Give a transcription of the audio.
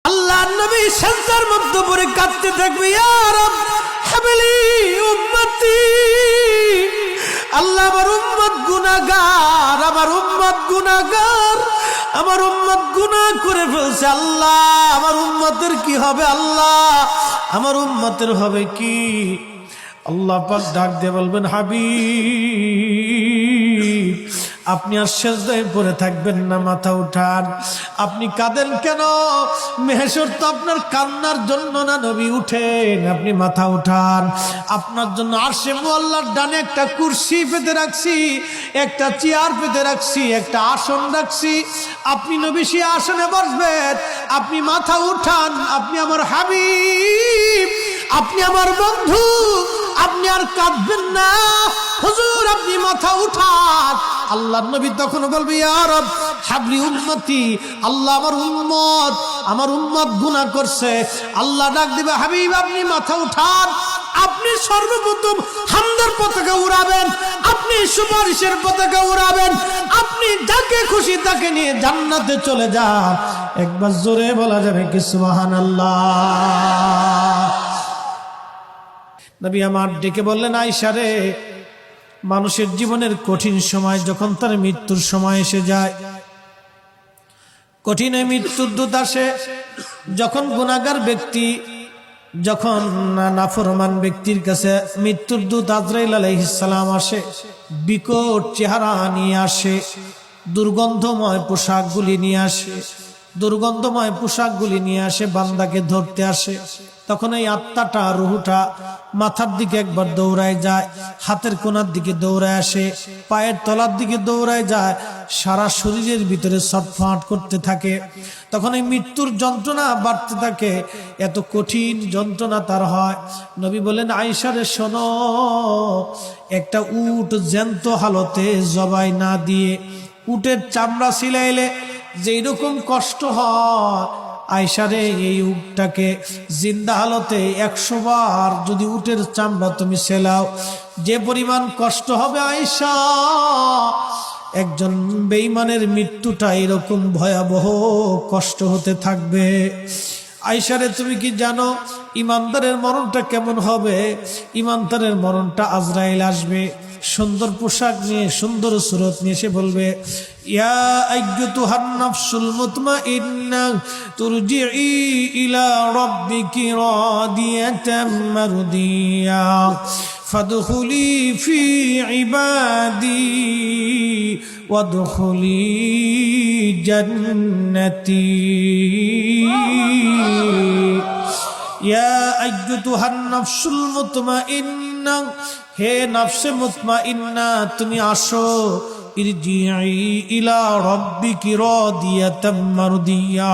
আল্লাহ নবী সেজদার মধ্যে পড়ে কাঁদতে থাকবে, ইয়া রব হাবলি উম্মতি। আল্লাহ আমার উম্মত গুনাহগার, আমার উম্মত গুনাহগার, আমার উম্মত গুনাহ করে ফেলছে। আল্লাহ আমার উম্মতের কি হবে? আল্লাহ আমার উম্মতের হবে কি? আল্লাহ পাক ডাক দিয়ে বলবেন, হাবিব আপনি আর সেজদায় পড়ে থাকবেন না, মাথা উঠান। আপনি কাঁদেন কেন? মেহেশর তো আপনার কান্নার জন্য না নবী, উঠেন, আপনি মাথা উঠান। আপনার জন্য আরশে মুআল্লার ডানে একটা কুরসি পেতে রাখছি, একটা চেয়ার পেতে রাখছি, একটা আসন রাখছি। আপনি নবী সেই আসনে বসবেন। আপনি মাথা উঠান, আপনি আমার হাবিব, আপনি আমার বন্ধু, আপনি আর কাঁদবেন না। হুজুর আপনি মাথা উঠান। আল্লাহর নবী তখন বলবে, ইয়া রব হাবলি উম্মতি। আল্লাহ আমার উম্মত গুনাহ করছে। আল্লাহ ডাক দিবে, হাবিব আপনি মাথা উঠান। আপনি সর্বপ্রথম হামদের পতাকা উড়াবেন, আপনি সুপারিশের পতাকা উড়াবেন, আপনি যাকে খুশি তাকে নিয়ে জান্নাতে চলে যান। একবার জোরে বলা যাবে কি সুবহানাল্লাহ? নবী আমার ডেকে বললেন, আয়েশা রে, মানুষের জীবনের কঠিন সময় যখন তার মৃত্যুর সময় এসে যায়, কঠিন মৃত্যুর দূত আসে, যখন গুনাহগার ব্যক্তি, যখন নাফরমান ব্যক্তির কাছে মৃত্যুর দূত আজরাইল আলাইহিস সালাম আসে, বিকট চেহারা নিয়ে আসে, দুর্গন্ধময় পোশাকগুলি নিয়ে আসে, দুর্গন্ধময় পোশাকগুলি নিয়ে আসে, বান্দাকে ধরতে আসে। তখন এই আত্মাটা, রুহুটা মাথার দিকে একবার দৌড়ায় যায়, হাতের কোনার দিকে দৌড়ায় আসে, পায়ের তলার দিকে দৌড়ায় যায়, সারা শরীরের ভিতরে ছটফট করতে থাকে। তখন এই মৃত্যুর যন্ত্রণা বাড়তে থাকে, এত কঠিন যন্ত্রণা তার হয়। নবী বলেন, আয়েশা রে শোনো, একটা উট জ্যান্ত হালতে জবাই না দিয়ে উটের চামড়া ছিলাইলে যেই রকম কষ্ট হয়, আয়েশা রে এই উটটাকে জিন্দা হালতে 100 বার যদি উটের চামড়া তুমি সেলাও, যে পরিমাণ কষ্ট হবে আয়েশা, একজন বেঈমানের মৃত্যুটা এরকম ভয়াবহ কষ্ট হতে থাকবে। আয়েশা রে তুমি কি জানো ইমানদারের মরণটা কেমন হবে? ইমানদারের মরণটা আজরাইল আসবে সুন্দর পোশাক নিয়ে, সুন্দর সুরত নিয়ে, এসে বলবে, ইয়া আইয়্যুতুহান নাফসুল মুতমাইন্না তুরজিই ইলা রাব্বিকি রাদিয়াতাম মারদিয়া ফাদখুলি ফি ইবাদি ওয়াদখুলি জান্নাতি। ইয়া আইয়্যুতুহান নাফসুল মুতমাইন্না, হে নফসে মুতমাইন্না, তুমি আসো, ইরজিই ইলা রাব্বিকি রাদিয়াতাম মারদিয়া।